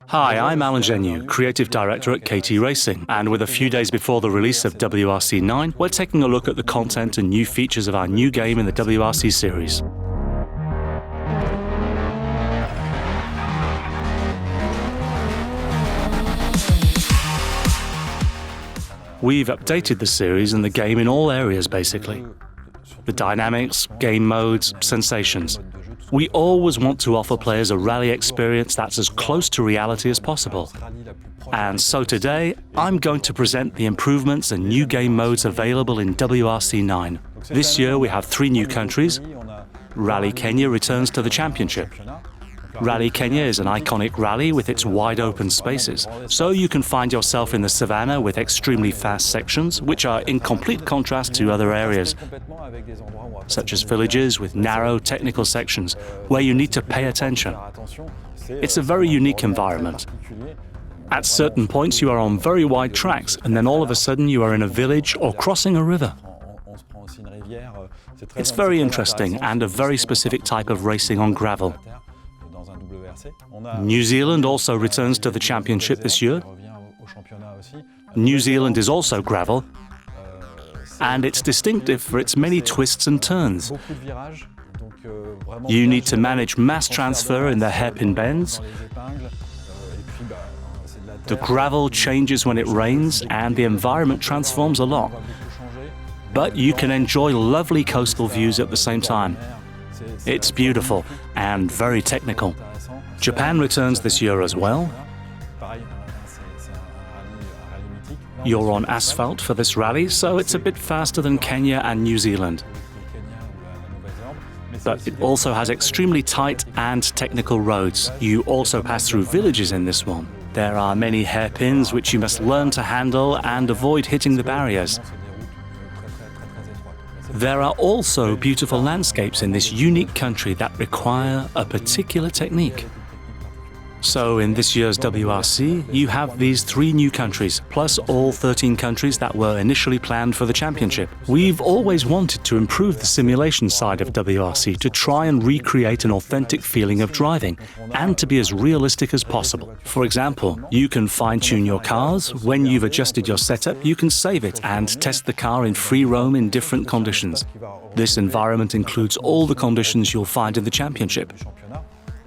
Hi, I'm Alain Jarniou, Creative Director at KT Racing, and with a few days before the release of WRC 9, we're taking a look at the content and new features of our new game in the WRC series. We've updated the series and the game in all areas, basically. The dynamics, game modes, sensations. We always want to offer players a rally experience that's as close to reality as possible. And so today, I'm going to present the improvements and new game modes available in WRC 9. This year we have 3 new countries. Rally Kenya returns to the championship. Rally Kenya is an iconic rally with its wide open spaces, so you can find yourself in the savannah with extremely fast sections, which are in complete contrast to other areas, such as villages with narrow technical sections, where you need to pay attention. It's a very unique environment. At certain points you are on very wide tracks, and then all of a sudden you are in a village or crossing a river. It's very interesting and a very specific type of racing on gravel. New Zealand also returns to the championship this year. New Zealand is also gravel, and it's distinctive for its many twists and turns. You need to manage mass transfer in the hairpin bends. The gravel changes when it rains, and the environment transforms a lot. But you can enjoy lovely coastal views at the same time. It's beautiful and very technical. Japan returns this year as well. You're on asphalt for this rally, so it's a bit faster than Kenya and New Zealand. But it also has extremely tight and technical roads. You also pass through villages in this one. There are many hairpins which you must learn to handle and avoid hitting the barriers. There are also beautiful landscapes in this unique country that require a particular technique. So in this year's WRC, you have these 3 new countries, plus all 13 countries that were initially planned for the championship. We've always wanted to improve the simulation side of WRC to try and recreate an authentic feeling of driving, and to be as realistic as possible. For example, you can fine-tune your cars. When you've adjusted your setup, you can save it and test the car in free roam in different conditions. This environment includes all the conditions you'll find in the championship.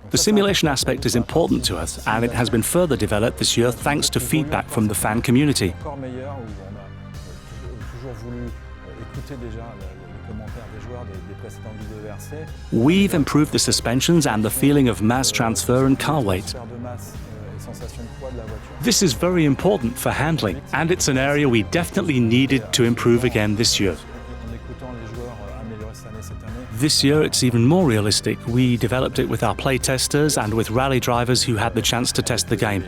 The simulation aspect is important to us, and it has been further developed this year thanks to feedback from the fan community. We've improved the suspensions and the feeling of mass transfer and car weight. This is very important for handling, and it's an area we definitely needed to improve again this year. This year it's even more realistic. We developed it with our play testers and with rally drivers who had the chance to test the game.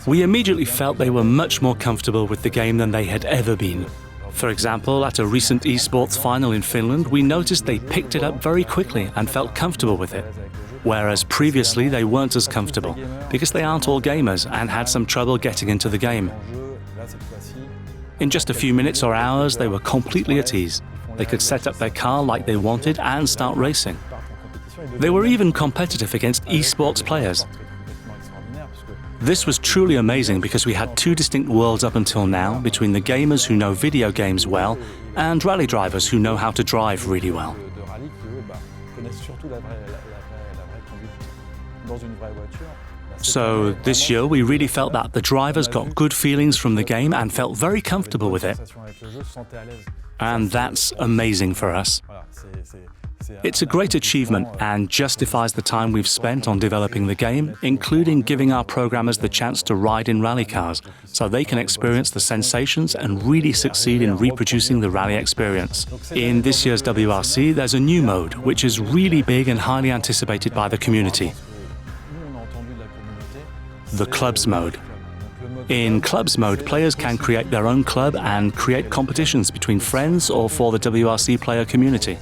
We immediately felt they were much more comfortable with the game than they had ever been. For example, at a recent esports final in Finland, we noticed they picked it up very quickly and felt comfortable with it. Whereas previously they weren't as comfortable, because they aren't all gamers and had some trouble getting into the game. In just a few minutes or hours, they were completely at ease. They could set up their car like they wanted and start racing. They were even competitive against esports players. This was truly amazing because we had 2 distinct worlds up until now, between the gamers who know video games well and rally drivers who know how to drive really well. So this year we really felt that the drivers got good feelings from the game and felt very comfortable with it. And that's amazing for us. It's a great achievement and justifies the time we've spent on developing the game, including giving our programmers the chance to ride in rally cars, so they can experience the sensations and really succeed in reproducing the rally experience. In this year's WRC, there's a new mode, which is really big and highly anticipated by the community. The Clubs mode. In Clubs mode, players can create their own club and create competitions between friends or for the WRC player community.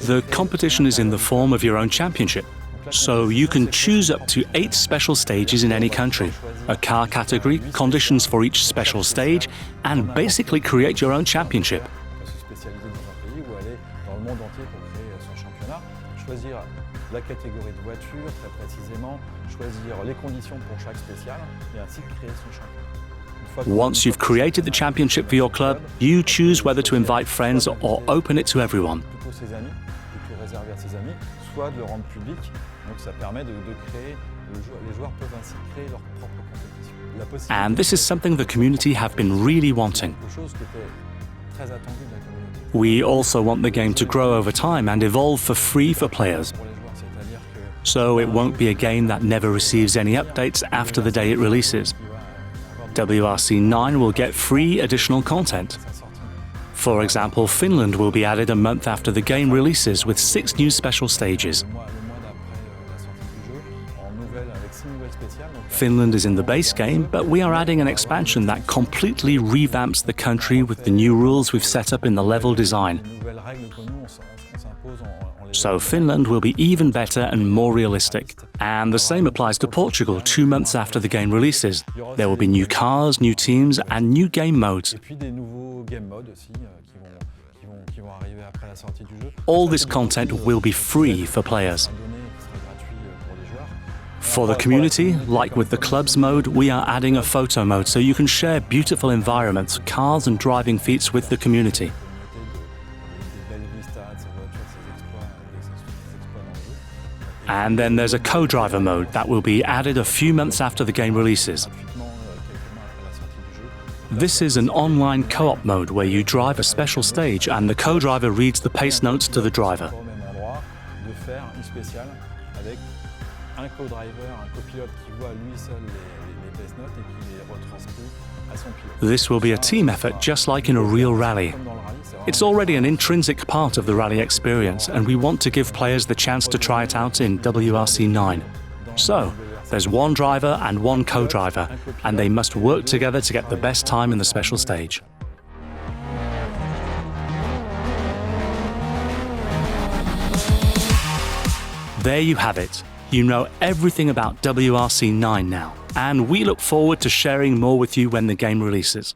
The competition is in the form of your own championship. So you can choose up to 8 special stages in any country, a car category, conditions for each special stage, and basically create your own championship. La catégorie de voiture, très précisément, choisir les conditions pour chaque spécial et ainsi créer son championnat. Once you've created the championship for your club, you choose whether to invite friends or open it to everyone. Plutôt ses amis, plutôt réservé à ses amis, soit de le rendre public. Donc ça permet de créer, les joueurs peuvent ainsi créer leur propre compétition. And this is something the community have been really wanting. Quelque chose qui était très attendu de la communauté. We also want the game to grow over time and evolve for free for players. So it won't be a game that never receives any updates after the day it releases. WRC 9 will get free additional content. For example, Finland will be added a month after the game releases with 6 new special stages. Finland is in the base game, but we are adding an expansion that completely revamps the country with the new rules we've set up in the level design. So Finland will be even better and more realistic. And the same applies to Portugal 2 months after the game releases. There will be new cars, new teams, and new game modes. All this content will be free for players. For the community, like with the clubs mode, we are adding a photo mode so you can share beautiful environments, cars and driving feats with the community. And then there's a co-driver mode that will be added a few months after the game releases. This is an online co-op mode where you drive a special stage and the co-driver reads the pace notes to the driver. This will be a team effort just like in a real rally. It's already an intrinsic part of the rally experience, and we want to give players the chance to try it out in WRC 9. So, there's one driver and one co-driver, and they must work together to get the best time in the special stage. There you have it. You know everything about WRC 9 now, and we look forward to sharing more with you when the game releases.